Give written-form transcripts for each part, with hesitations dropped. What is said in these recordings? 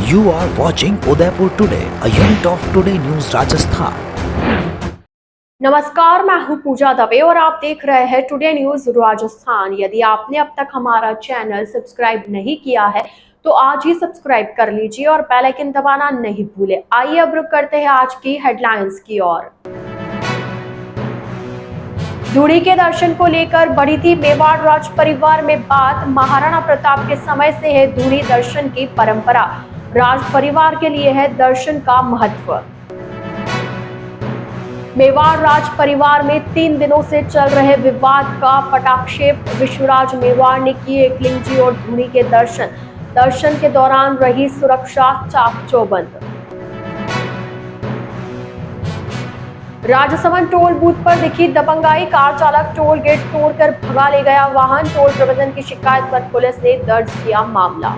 You are watching Udaipur Today, a unit of Today News Rajasthan. नमस्कार, मैं हूं पूजा दवे और आप देख रहे हैं टुडे न्यूज राजस्थान। यदि आपने अब तक हमारा चैनल सब्सक्राइब नहीं किया है तो आज ही सब्सक्राइब कर लीजिए और बेल आइकन दबाना नहीं भूलें। आइए अब रुक करते हैं आज की हेडलाइंस की ओर। धूड़ी के दर्शन को लेकर बढ़ी थी मेवाड़ राज परिवार में बात। महाराणा प्रताप के समय से है धूड़ी दर्शन की परंपरा। राज परिवार के लिए है दर्शन का महत्व। मेवाड़ राज परिवार में 3 दिनों से चल रहे विवाद का पटाक्षेप। विश्वराज मेवाड़ ने किए एकलिंग जी और धूड़ी के दर्शन। दर्शन के दौरान रही सुरक्षा चाक चौबंद। राजसमंद टोल बूथ पर दिखी दबंगाई। कार चालक टोल गेट तोड़कर भगा ले गया वाहन। टोल प्रबंधन की शिकायत पर पुलिस ने दर्ज किया मामला।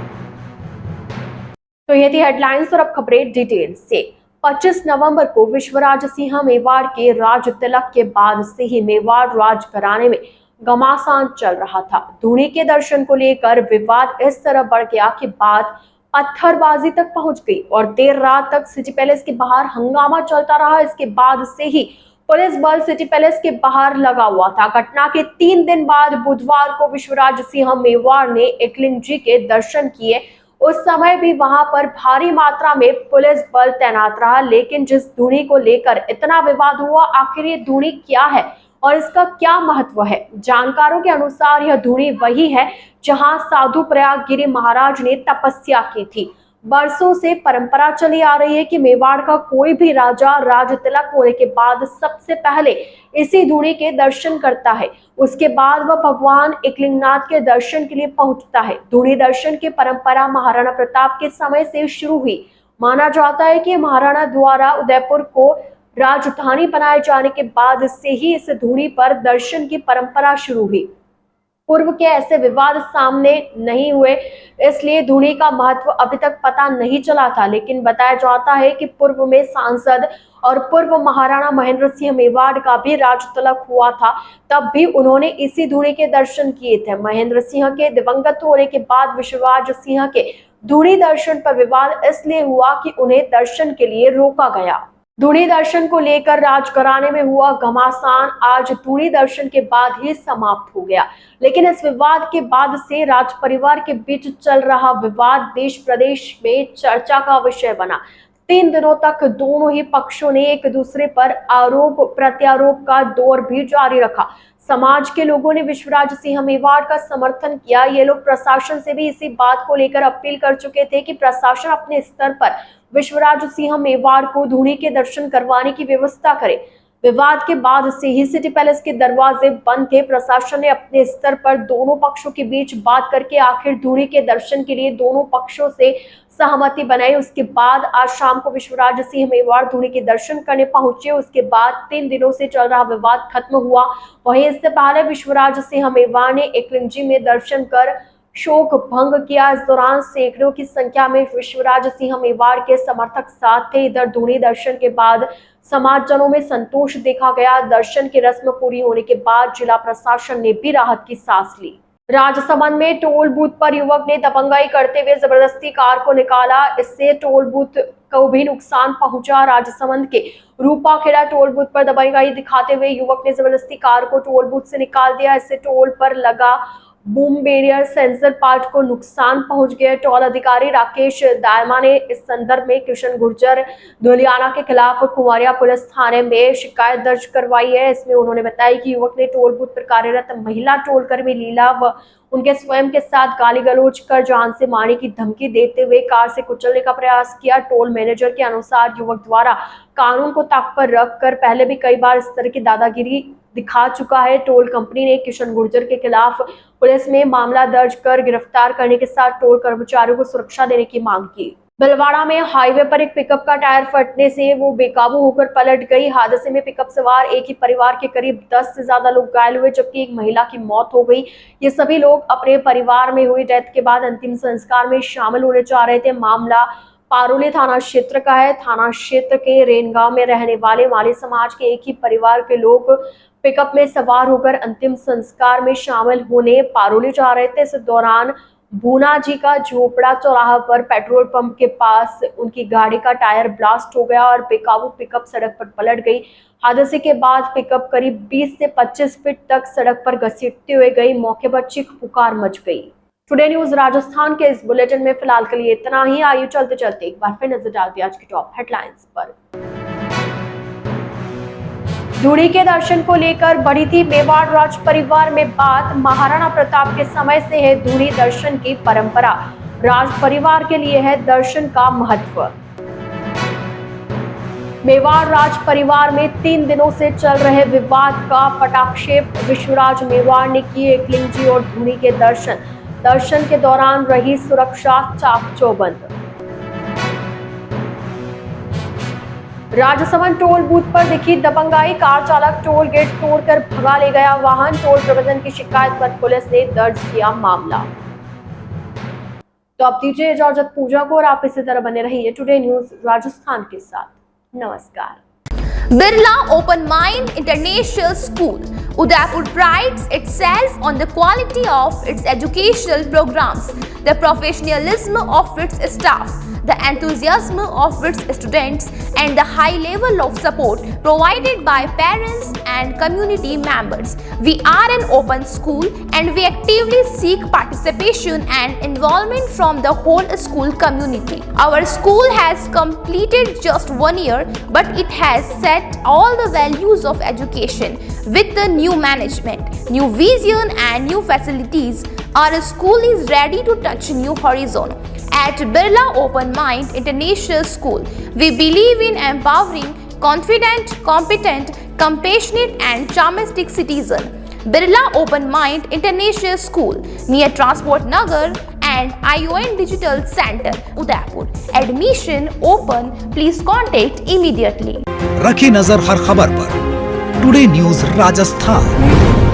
तो ये थी हेडलाइंस और अब खबरें डिटेल से। 25 नवंबर को विश्वराज सिंह मेवाड़ के राज तिलक के बाद से ही मेवाड़ राज घराने में घमासान चल रहा था। धूड़ी के दर्शन को लेकर विवाद इस तरह बढ़ गया कि बात पत्थरबाजी तक पहुंच गई और देर रात तक सिटी पैलेस के बाहर हंगामा चलता रहा। इसके बाद से ही पुलिस बल सिटी पैलेस के बाहर लगा हुआ था। घटना के 3 दिन बाद बुधवार को विश्वराज सिंह मेवाड़ ने एकलिंग जी के दर्शन किए। उस समय भी वहां पर भारी मात्रा में पुलिस बल तैनात रहा। लेकिन जिस धूड़ी को लेकर इतना विवाद हुआ, आखिर ये धूड़ी क्या है और इसका क्या महत्व है? जानकारों के अनुसार यह धूड़ी वही है जहां साधु प्रयाग गिरी महाराज ने तपस्या की थी। बरसों से परंपरा चली आ रही है कि मेवाड़ का कोई भी राजा राज तिलक होने के बाद सबसे पहले इसी धूड़ी के दर्शन करता है। उसके बाद वह भगवान एकलिंगनाथ के दर्शन के लिए पहुंचता है। धूड़ी दर्शन की परंपरा महाराणा प्रताप के समय से शुरू हुई। माना जाता है कि महाराणा द्वारा उदयपुर को राजधानी बनाए जाने के बाद से ही इस धूड़ी पर दर्शन की परंपरा शुरू हुई। पूर्व के ऐसे विवाद सामने नहीं हुए, इसलिए धूड़ी का महत्व अभी तक पता नहीं चला था। लेकिन बताया जाता है कि पूर्व में सांसद और पूर्व महाराणा महेंद्र सिंह मेवाड़ का भी राज तिलक हुआ था। तब भी उन्होंने इसी धूड़ी के दर्शन किए थे। महेंद्र सिंह के दिवंगत होने के बाद विश्वराज सिंह के धूड़ी दर्शन पर विवाद इसलिए हुआ कि उन्हें दर्शन के लिए रोका गया। धूड़ी दर्शन को लेकर राजघराने में हुआ घमासान आज धूड़ी दर्शन के बाद ही समाप्त हो गया। लेकिन इस विवाद के बाद से राज परिवार के बीच चल रहा विवाद देश प्रदेश में चर्चा का विषय बना। 3 दिनों तक दोनों ही पक्षों ने एक दूसरे पर आरोप प्रत्यारोप का दौर भी जारी रखा। समाज के लोगों ने विश्वराज सिंह मेवाड़ का समर्थन किया। ये लोग प्रशासन से भी इसी बात को लेकर अपील कर चुके थे कि प्रशासन अपने स्तर पर विश्वराज सिंह मेवाड़ को धूड़ी के दर्शन करवाने की व्यवस्था करे। विवाद के बाद से ही सिटी पैलेस के दरवाजे बंद थे। प्रशासन ने अपने स्तर पर दोनों पक्षों के बीच बात करके आखिर धूड़ी के दर्शन के लिए दोनों पक्षों से सहमति बनाई। उसके बाद आज शाम को विश्वराज सिंह मेवाड़ धूड़ी के दर्शन करने पहुंचे। उसके बाद 3 दिनों से चल रहा विवाद खत्म हुआ। वहीं इससे पहले विश्वराज सिंह मेवाड़ ने एकलिंग जी में दर्शन कर शोक भंग किया। इस दौरान सैकड़ों की संख्या में विश्वराज सिंह मेवाड़ के समर्थक साथ थे। इधर धूड़ी दर्शन के बाद समाजजनों में संतोष देखा गया। दर्शन की रस्म पूरी होने के बाद जिला प्रशासन ने भी राहत की सांस ली। राजसमंद में टोल बूथ पर युवक ने दबंगाई करते हुए जबरदस्ती कार को निकाला। इससे टोल बूथ को भी नुकसान पहुंचा। राजसमंद के रूपाखेड़ा टोल बूथ पर दबंगाई दिखाते हुए युवक ने जबरदस्ती कार को टोल बूथ से निकाल दिया। इससे टोल पर लगा बूम बैरियर सेंसर पार्ट को नुकसान पहुंच गया। टोल अधिकारी राकेश दायमा ने इस संदर्भ में किशन गुर्जर धुलियाना के खिलाफ कुंवरिया पुलिस थाने में शिकायत दर्ज करवाई है। इसमें उन्होंने बताया कि युवक ने टोल बूथ पर कार्यरत महिला टोल कर्मी लीला व उनके स्वयं के साथ गाली गलौज कर जान से मारने की धमकी देते हुए कार से कुचलने का प्रयास किया। टोल मैनेजर के अनुसार युवक द्वारा कानून को ताक पर रखकर पहले भी कई बार इस तरह की दादागिरी दिखा चुका है। टोल कंपनी ने किशन गुर्जर के खिलाफ पुलिस में मामला दर्ज कर गिरफ्तार करने के साथ टोल कर्मचारियों को सुरक्षा देने की मांग की। बिलवाड़ा में हाईवे पर एक पिकअप का टायर फटने से वो बेकाबू होकर पलट गई। हादसे में पिकअप सवार एक ही परिवार के करीब 10 से ज्यादा लोग घायल हुए, जबकि एक महिला की मौत हो गई। ये सभी लोग अपने परिवार में हुई डेथ के बाद अंतिम संस्कार में शामिल होने जा रहे थे। मामला पारोली थाना क्षेत्र का है। थाना क्षेत्र के रेनगांव में रहने वाले माली समाज के एक ही परिवार के लोग पिकअप में सवार होकर अंतिम संस्कार में शामिल होने पारोली जा रहे थे। इस दौरान भूना जी का झोपड़ा चौराहा पर पेट्रोल पंप के पास उनकी गाड़ी का टायर ब्लास्ट हो गया और बेकाबू पिकअप सड़क पर पलट गई। हादसे के बाद पिकअप करीब 20 से 25 फीट तक सड़क पर घसीटते हुए गई। मौके पर चीख पुकार मच गई। टुडे न्यूज राजस्थान के इस बुलेटिन में फिलहाल के लिए इतना ही। आइए चलते चलते एक बार फिर नजर डालते आज की टॉप हेडलाइंस पर। धूड़ी के दर्शन को लेकर बढ़ी थी मेवाड़ राज परिवार में बात। महाराणा प्रताप के समय से है धूड़ी दर्शन की परंपरा। राज परिवार के लिए है दर्शन का महत्व। मेवाड़ राज परिवार में 3 दिनों से चल रहे विवाद का पटाक्षेप। विश्वराज मेवाड़ ने किए एकलिंग जी और धूड़ी के दर्शन। दर्शन के दौरान रही सुरक्षा चाक चौबंद। राजसमंद टोल बूथ पर दिखी दबंगाई। कार चालक टोल गेट तोड़कर भगा ले गया वाहन। टोल प्रबंधन की शिकायत पर पुलिस ने दर्ज किया मामला। तो अब दीजिए इजाजत पूजा को और आप इसी तरह बने रहिए टुडे न्यूज राजस्थान के साथ। नमस्कार। Birla Open Mind International School, Udaipur prides itself on the quality of its educational programs, the professionalism of its staff, the enthusiasm of its students, and the high level of support provided by parents and community members. We are an open school and we actively seek participation and involvement from the whole school community. Our school has completed just 1 year, but it has set all the values of education with the new management, new vision and new facilities. Our school is ready to touch new horizon. At Birla Open Mind International School, we believe in empowering confident, competent, compassionate and charmistic citizen. Birla Open Mind International School near Transport Nagar and ION Digital Center, Udaipur. Admission open. Please contact immediately. रखी नजर हर खबर पर। Today news Rajasthan.